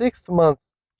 6 months,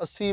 80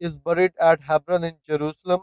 is buried at Hebron in Jerusalem.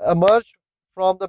emerged from the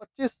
25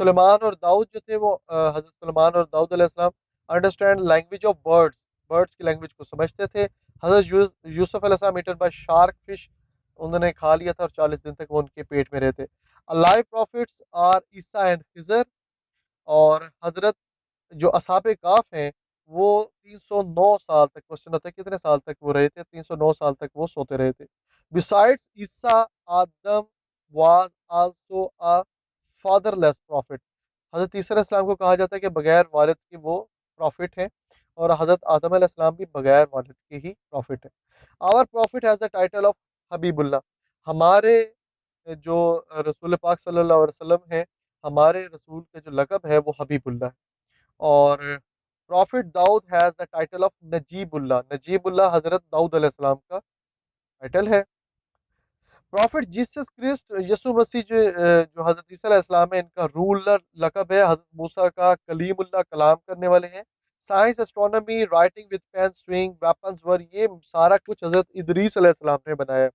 سلیمان اور داؤد جو تھے وہ حضرت سلیمان اور داؤد علیہ السلام understand language of birds, birds کی لینگویج کو سمجھتے تھے. حضرت یوسف علیہ السلام ایٹن بائی شارک فش، انہوں نے کھا لیا تھا اور 40 دن تک وہ ان کے پیٹ میں رہے تھے. Alive prophets are Isa and Khizr. اور حضرت جو اصحاب کاف ہیں وہ 309 سال تک، کوشچن ہوتا ہے کتنے سال تک وہ رہے تھے، 309 سال تک وہ سوتے رہے تھے. Besides Isa, Adam was also a fatherless prophet. حضرت عیسیٰ علیہ السلام کو کہا جاتا ہے کہ بغیر والد کے وہ پروفٹ ہیں، اور حضرت آدم علیہ السلام بھی بغیر والد کے ہی پروفٹ ہیں. Our prophet has the title of Habib Allah. ہمارے جو رسول پاک صلی اللہ علیہ وسلم ہیں، ہمارے رسول کا جو لقب ہے وہ حبیب اللہ ہے. اور prophet Dawood has the title of Najib Allah. Najib Allah حضرت داؤد علیہ السلام کا ٹائٹل ہے. پروفٹ جیسس کرسٹ، یسوع مسیح جو حضرت عیسیٰ علیہ السلام ہے، ان کا رولر لقب ہے. حضرت موسیٰ کا کلیم اللہ، کلام کرنے والے ہیں. Science, astronomy, writing with pen, swing weapons war, یہ سارا کچھ حضرت ادریس علیہ السلام نے بنایا ہے.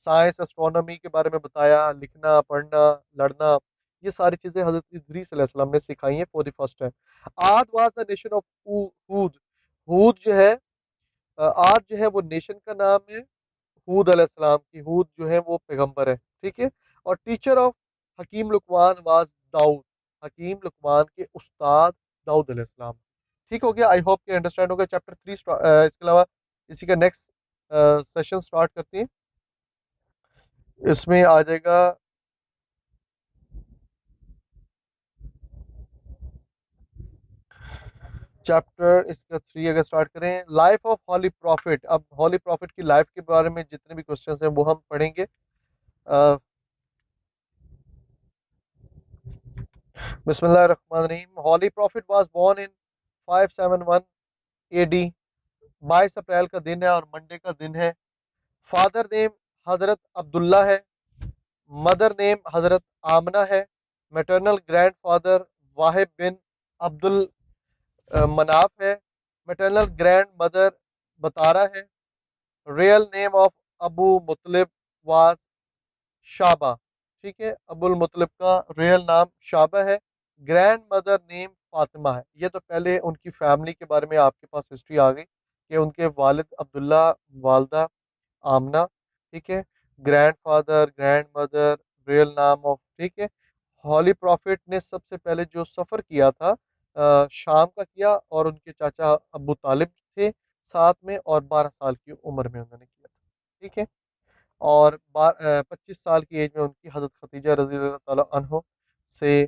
سائنس اسٹرونومی کے بارے میں بتایا، لکھنا پڑھنا لڑنا، یہ ساری چیزیں حضرت ادریس علیہ السلام نے سکھائی ہیں فور دی فرسٹ ٹائم. آد واز دا نیشن آف ہود. ہود جو ہے، آد جو ہے وہ نیشن کا نام ہے ہود علیہ السلام کی. ہود جو ہے وہ پیغمبر ہے، ٹھیک ہے. اور ٹیچر آف حکیم لقمان واز داؤد. حکیم لقمان کے استاد داؤد علیہ السلام. ٹھیک ہو گیا، آئی ہوپ کہ انڈرسٹینڈ ہو گیا. چیپٹر 3 اس کے علاوہ اسی کا نیکسٹ سیشن سٹارٹ کرتے ہیں. اس میں آ جائے گا چیپٹر اس کا 3. اگر سٹارٹ کریں، لائف آف ہولی پروفٹ. اب ہولی پروفٹ کی لائف کے بارے میں جتنے بھی کوشچنس ہیں وہ ہم پڑھیں گے. بسم اللہ الرحمن الرحیم. Holy prophet was born in 571 a D. 22 April کا دن ہے اور منڈے کا دن ہے. فادر نیم حضرت عبداللہ ہے. مدر نیم حضرت آمنہ ہے. میٹرنل گرینڈ فادر واہب بن عبد المناف ہے. میٹرنل گرینڈ مدر بطارہ ہے. ریئل نیم آف ابو مطلب واز شابہ. ٹھیک ہے، ابو المطلب کا ریئل نام شابہ ہے. گرینڈ مدر نیم فاطمہ ہے. یہ تو پہلے ان کی فیملی کے بارے میں آپ کے پاس ہسٹری آ گئی کہ ان کے والد عبداللہ، والدہ آمنہ. ٹھیک ہے، grand father, grand mother, real نام آف. ٹھیک ہے. ہولی پروفٹ نے سب سے پہلے جو سفر کیا تھا شام کا کیا، اور ان کے چاچا ابو طالب تھے ساتھ میں، اور 12 سال کی عمر میں انہوں نے کیا تھا. ٹھیک ہے. اور 25 سال کی ایج میں ان کی حضرت ختیجہ رضی اللہ تعالیٰ عنہ سے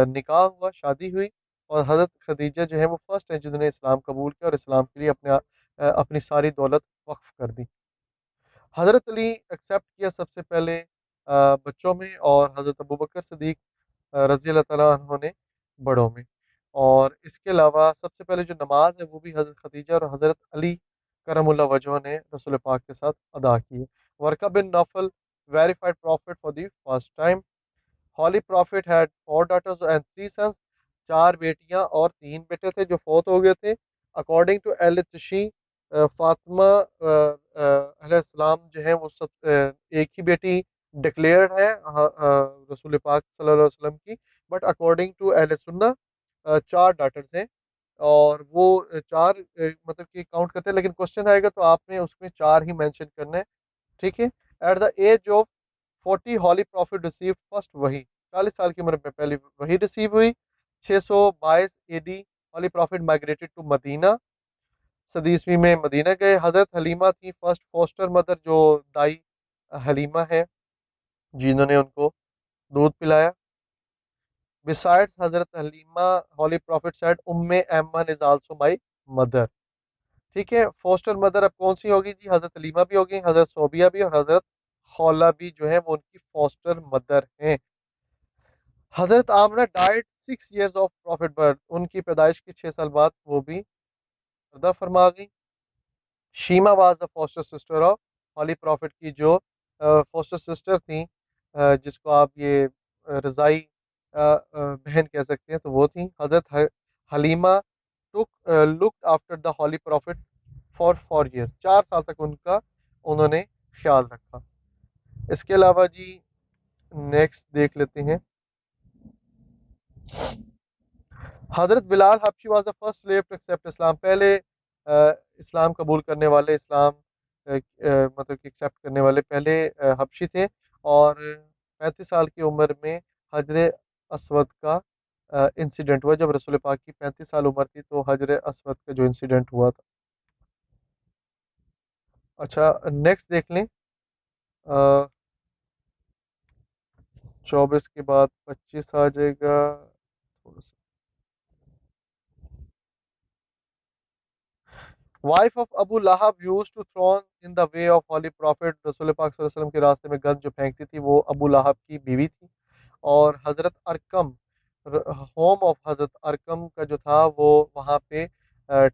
نکاح ہوا، شادی ہوئی. اور حضرت خدیجہ جو ہے وہ فرسٹ ہیں جنہوں نے اسلام قبول کیا اور اسلام کے لیے اپنی ساری دولت وقف کر دی. حضرت علی ایکسیپٹ کیا سب سے پہلے بچوں میں، اور حضرت ابوبکر صدیق رضی اللہ تعالیٰ عنہ نے بڑوں میں. اور اس کے علاوہ سب سے پہلے جو نماز ہے وہ بھی حضرت خدیجہ اور حضرت علی کرم اللہ وجہ نے رسول پاک کے ساتھ ادا کی ہے. Waraqah bin Nawfal verified prophet for the first time. Holy prophet had 4 daughters and 3 sons. 4 بیٹیاں اور 3 بیٹے تھے جو فوت ہو گئے تھے. اکارڈنگ ٹو اہل تشیع، فاطمہ علیہ السلام جو ہے وہ سب ایک ہی بیٹی ڈکلیئرڈ ہے رسول پاک صلی اللہ علیہ وسلم کی. بٹ اکارڈنگ ٹو اہل سنہ 4 ڈاٹرز ہیں، اور وہ چار مطلب کہ کاؤنٹ کرتے ہیں، لیکن کوشچن آئے گا تو آپ نے اس میں 4 ہی مینشن کرنا ہے. ٹھیک ہے. At the age of 40 holy prophet receive first وحی. 40 سال کی عمر میں پہلی وحی ریسیو ہوئی. 622 A D holy prophet migrated to Medina. صدی عیسوی میں مدینہ گئے. حضرت حلیمہ تھی فرسٹ فوسٹر مدر، جو دائی حلیمہ ہے جنہوں نے ان کو دودھ پلایا. Besides حضرت Halima, Holi prophet said Umm Ayman is also my mother. ٹھیک ہے. فوسٹر مدر اب کون سی ہوگی جی؟ حضرت حلیمہ بھی ہوگی، حضرت صوبیہ بھی، اور حضرت خولہ بھی جو ہے وہ ان کی فوسٹر مدر ہیں. حضرت Amina died 6 years of prophet birth. ان کی پیدائش کے 6 سال بعد وہ بھی پردہ فرما گئی. شیما was the foster sister of holy profit کی جو فوسٹر سسٹر تھیں، جس کو آپ یہ رضائی بہن کہہ سکتے ہیں، تو وہ تھیں. حضرت Halima looked after the holy prophet for 4 years. 4 سال تک ان کا انہوں نے خیال رکھا. اس کے علاوہ جی نیکسٹ دیکھ لیتے ہیں. حضرت Bilal Habshi was the first slave to accept Islam, پہلے اسلام قبول کرنے والے، اسلام مطلب کہ ایکسیپٹ کرنے والے پہلے حبشی تھے، اور 35 سال کی عمر میں حجر اسود کا انسیڈنٹ ہوا، جب رسول پاک کی 35 سال عمر تھی تو حجر اسود کا جو انسیڈنٹ ہوا تھا۔ اچھا نیکسٹ دیکھ لیں، 24 کے بعد 25 آ جائے گا، تھوڑا سا۔ Wife of Abu Lahab use to thorn in the way of holy prophet, رسول پاک صلی اللہ علیہ وسلم کے راستے میں گند جو پھینکتی تھی وہ ابو لہب کی بیوی تھی، اور حضرت ارکم، ہوم آف حضرت ارکم کا جو تھا وہ وہاں پہ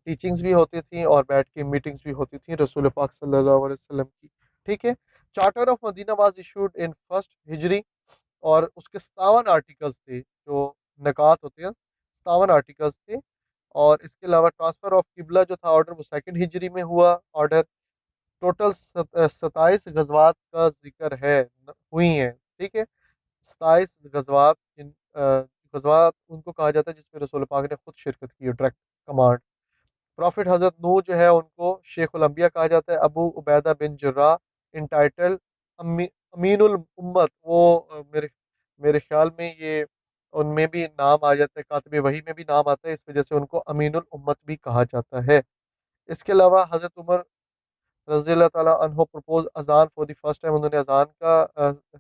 ٹیچنگز بھی ہوتی تھیں اور بیٹھ کے میٹنگز بھی ہوتی تھیں رسول پاک صلی اللہ علیہ وسلم کی، ٹھیک ہے۔ Charter of Medina was issued in first ہجری، اور اس کے 57 آرٹیکلز تھے، جو نکات ہوتے ہیں 57 آرٹیکلز تھے، اور اس کے علاوہ ٹرانسفر آف قبلہ جو تھا آرڈر وہ سیکنڈ ہجری میں ہوا آرڈر۔ ٹوٹل 27 غزوات کا ذکر ہے، ہوئی ہیں، ٹھیک ہے، 27 غزوات، غزوات ان کو کہا جاتا ہے جس میں رسول پاک نے خود شرکت کی ہے، ڈائریکٹ کمانڈ۔ پروفٹ حضرت نوح جو ہے ان کو شیخ الانبیاء کہا جاتا ہے۔ ابو عبیدہ بن جراح انٹائٹل امین الامت، وہ میرے میرے خیال میں یہ ان میں بھی نام آ جاتا ہے، کاتب وحی میں بھی نام آتا ہے، اس وجہ سے ان کو امین الامت بھی کہا جاتا ہے۔ اس کے علاوہ حضرت عمر رضی اللہ تعالیٰ عنہ پرپوز اذان فور دی فرسٹ ٹائم، انہوں نے اذان کا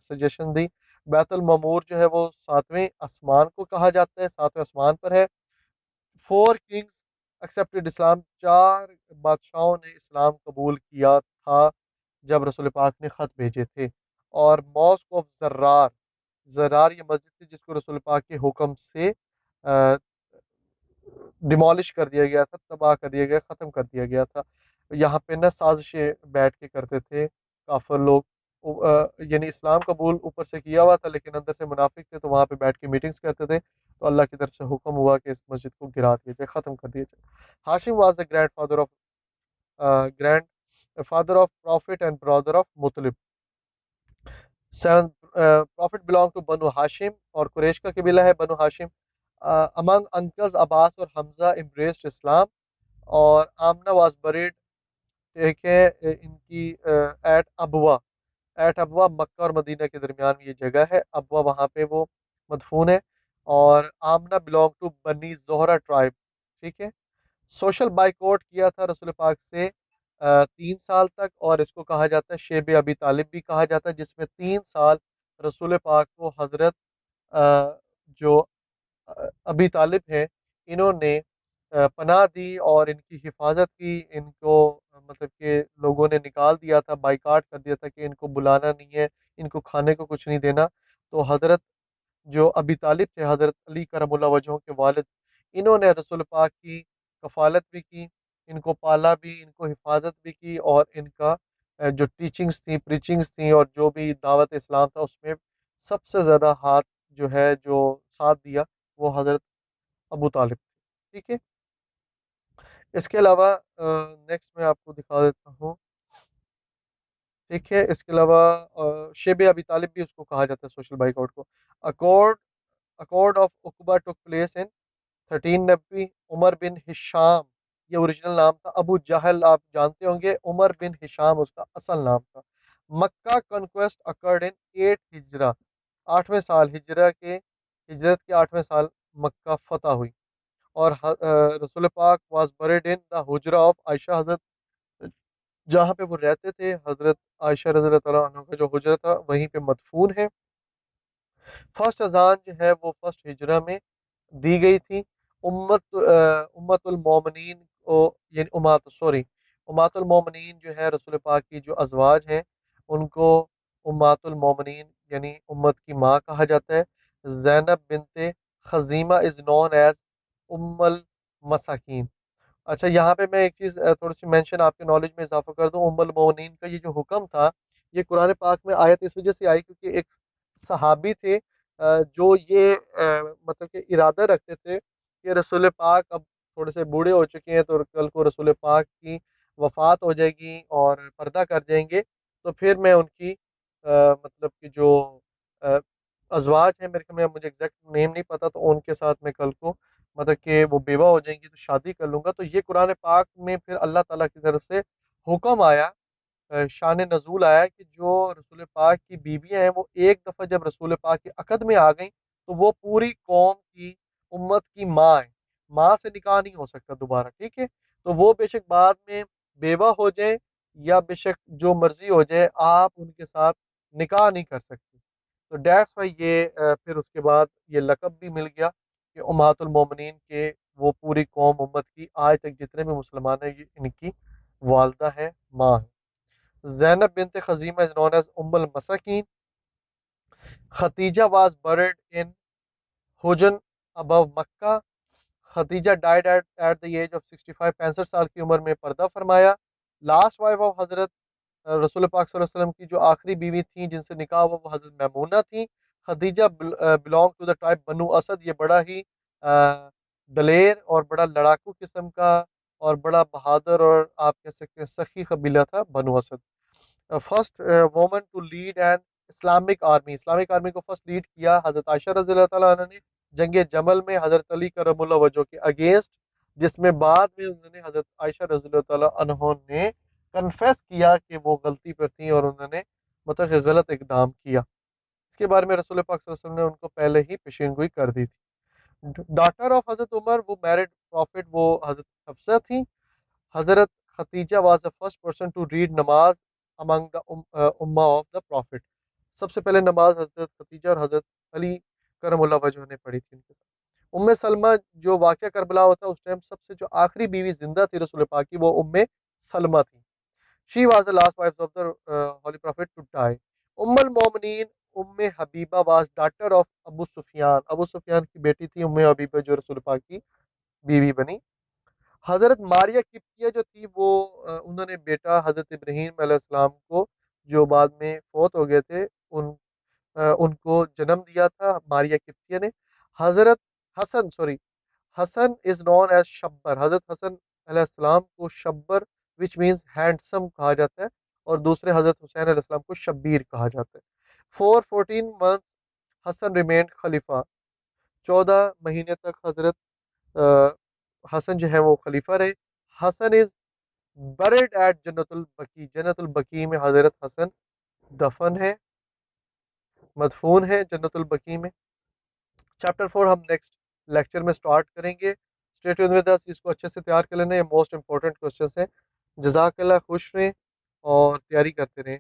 سجیشن دی۔ بیت المعمور جو ہے وہ 7ویں آسمان کو کہا جاتا ہے، 7ویں آسمان پر ہے۔ 4 کنگز ایکسیپٹڈ اسلام، 4 بادشاہوں نے اسلام قبول کیا تھا جب رسول پاک نے خط بھیجے تھے۔ اور ماسک آف زرار، زرار یہ مسجد تھی جس کو رسول پاک کے حکم سے ڈیمولش کر دیا گیا تھا، تباہ کر دیا گیا، ختم کر دیا گیا تھا۔ یہاں پہ نا سازشیں بیٹھ کے کرتے تھے کافر لوگ، یعنی اسلام قبول اوپر سے کیا ہوا تھا لیکن اندر سے منافق تھے، تو وہاں پہ بیٹھ کے میٹنگز کرتے تھے، تو اللہ کی طرف سے حکم ہوا کہ اس مسجد کو گرا دیا جائے، ختم کر دیا جائے۔ Hashim was the grandfather of prophet and brother of Muttalib. Seven prophet belong to Banu Hashim, اور قریش کا قبیلہ ہے بنو ہاشم۔ امنگ انکلز عباس اور حمزہ embraced اسلام، اور آمنہ واز بریڈ، ٹھیک ہے، ان کی ایٹ ابوا، مکہ اور مدینہ کے درمیان میں یہ جگہ ہے، ابوا وہاں پہ وہ مدفون ہے۔ اور آمنہ بلانگ ٹو بنی زہرہ ٹرائب، ٹھیک ہے۔ سوشل بائیکوٹ کیا تھا رسول پاک سے 3 سال تک، اور اس کو کہا جاتا ہے شیب ابی طالب بھی کہا جاتا ہے، جس میں 3 سال رسول پاک کو حضرت جو ابی طالب ہیں انہوں نے پناہ دی اور ان کی حفاظت کی، ان کو مطلب کہ لوگوں نے نکال دیا تھا، بائیکاٹ کر دیا تھا کہ ان کو بلانا نہیں ہے، ان کو کھانے کو کچھ نہیں دینا، تو حضرت جو ابی طالب تھے، حضرت علی کرم اللہ وجہہ کے والد، انہوں نے رسول پاک کی کفالت بھی کی، ان کو پالا بھی، ان کو حفاظت بھی کی، اور ان کا جو ٹیچنگز تھیں، پریچنگز تھیں، اور جو بھی دعوت اسلام تھا اس میں سب سے زیادہ ہاتھ جو ہے جو ساتھ دیا وہ حضرت ابو طالب تھے، ٹھیک ہے۔ اس کے علاوہ نیکسٹ میں آپ کو دکھا دیتا ہوں، ٹھیک ہے، اس کے علاوہ شیب ابی طالب بھی اس کو کہا جاتا ہے سوشل بائیکاٹ کو۔ Accord accord of Aqaba took place in 1390، عمر بن ہشام، یہ اوریجنل نام تھا، ابو جہل آپ جانتے ہوں گے، عمر بن ہشام اس کا اصل نام تھا۔ مکہ کنکویسٹ اکرڈ ان 8 ہجرہ، 8ویں سال ہجرہ کے، ہجرت کے 8ویں سال مکہ فتح ہوئی۔ اور رسول پاک واز بریڈ ان دا حجرہ آف عائشہ، حضرت جہاں پہ وہ رہتے تھے حضرت عائشہ رضی اللہ تعالیٰ عنہ کا جو حجرہ تھا وہیں پہ مدفون ہے۔ فرسٹ اذان جو ہے وہ فرسٹ ہجرہ میں دی گئی تھی۔ امت المومنین کو، یعنی امات المومنین جو ہے رسول پاک کی جو ازواج ہیں ان کو امات المومنین یعنی امت کی ماں کہا جاتا ہے۔ زینب بنت خزیمہ از نون ایز ام المساکین۔ اچھا یہاں پہ میں ایک چیز تھوڑی سی مینشن آپ کے نالج میں اضافہ کر دوں، ام المومنین کا یہ جو حکم تھا یہ قرآن پاک میں آیت اس وجہ سے آئی کیونکہ ایک صحابی تھے جو یہ مطلب کہ ارادہ رکھتے تھے کہ رسول پاک اب تھوڑے سے بوڑھے ہو چکے ہیں تو کل کو رسول پاک کی وفات ہو جائے گی اور پردہ کر جائیں گے، تو پھر میں ان کی مطلب کہ جو ازواج ہیں، میرے خیال میں مجھے ایگزیکٹ نیم نہیں پتا، تو ان کے ساتھ میں کل کو مطلب کہ وہ بیوہ ہو جائیں گی تو شادی کر لوں گا. تو یہ قرآن پاک میں پھر اللہ تعالیٰ کی طرف سے حکم آیا، شان نزول آیا کہ جو رسول پاک کی بیویاں ہیں وہ ایک دفعہ جب رسول پاک کے عقد میں آ گئیں تو وہ پوری قوم کی امت کی ماں ہے. ماں سے نکاح نہیں ہو سکتا دوبارہ، ٹھیک ہے. تو وہ بے شک بعد میں بیوہ ہو جائیں یا بے شک جو مرضی ہو جائے، آپ ان کے ساتھ نکاح نہیں کر سکتے. تو ڈیٹس وائی یہ پھر اس کے بعد یہ لقب بھی مل گیا کہ امہات المومنین کے، وہ پوری قوم امت کی آج تک جتنے بھی مسلمان ہیں یہ ان کی والدہ ہیں، ماں ہیں. زینب بنت خزیمہ is known as المساکین. Khadija was buried in Hujan above Makkah. Khadija died at the age of 65، 65 سال کی عمر میں پردہ فرمایا. لاسٹ وائف آف حضرت رسول پاک صلی اللہ علیہ وسلم کی جو آخری بیوی تھیں جن سے نکاح ہوا وہ حضرت میمونہ تھیں. Khadija belong to the tribe Banu Asad. یہ بڑا ہی دلیر اور بڑا لڑاکو قسم کا اور بڑا بہادر اور آپ کہہ سکتے ہیں سخی قبیلہ تھا Banu Asad. First woman to lead an Islamic army. Islamic army کو فرسٹ لیڈ کیا حضرت عائشہ رضی اللہ تعالیٰ عنہ نے جنگ جمل میں حضرت علی کرم اللہ وجہ کے اگینسٹ، جس میں بعد میں انہوں نے حضرت عائشہ رضی اللہ تعالیٰ عنہ نے کنفیس کیا کہ وہ غلطی پر تھیں اور انہوں نے مطلب کہ غلط اقدام کیا. اس کے بارے میں رسول پاک صلی اللہ علیہ وسلم نے ان کو پہلے ہی پیشین گوئی کر دی تھی. ڈاٹر آف حضرت عمر، وہ میرڈ پروفٹ، وہ حضرت حفصہ تھیں. حضرت Khadija was the first person to read نماز امنگ دا امہ آف دا پروفٹ. سب سے پہلے نماز حضرت ختیجہ اور حضرت علی کرم اللہ وجہ نے پڑھی تھی ان کے ساتھ. سلمہ، جو واقعہ کربلا ہوتا ہے اس ٹائم سب سے جو آخری بیوی زندہ تھی رسول پاک کی وہ سلمہ تھی. She was the last wife of the holy prophet to die. المومنین Habiba was daughter of Abu Sufyan. Abu Sufyan کی بیٹی تھی حبیبہ جو رسول پاک کی بیوی بنی. حضرت ماریہ قبطیہ جو تھی وہ انہوں نے بیٹا حضرت ابراہیم علیہ السلام کو جو بعد میں فوت ہو گئے تھے ان کو جنم دیا تھا ماریہ قبطیہ نے. حضرت حسن از نون ایز شبر. حضرت حسن علیہ السلام کو شبر وچ مینز ہینڈسم کہا جاتا ہے، اور دوسرے حضرت حسین علیہ السلام کو شبیر کہا جاتا ہے. 14 months حسن ریمینڈ خلیفہ. 14 مہینے تک حضرت حسن جو ہے وہ خلیفہ رہے. حسن از buried at جنت البقیع. جنت البقیع میں حضرت حسن دفن ہے، مدفون ہے جنت البقیع میں. چیپٹر 4 ہم نیکسٹ لیکچر میں سٹارٹ کریں گے. Stay tuned with us. اس کو اچھے سے تیار کر لینا، یہ موسٹ امپورٹنٹ کوسچنس ہیں. جزاک اللہ، خوش رہیں اور تیاری کرتے رہیں.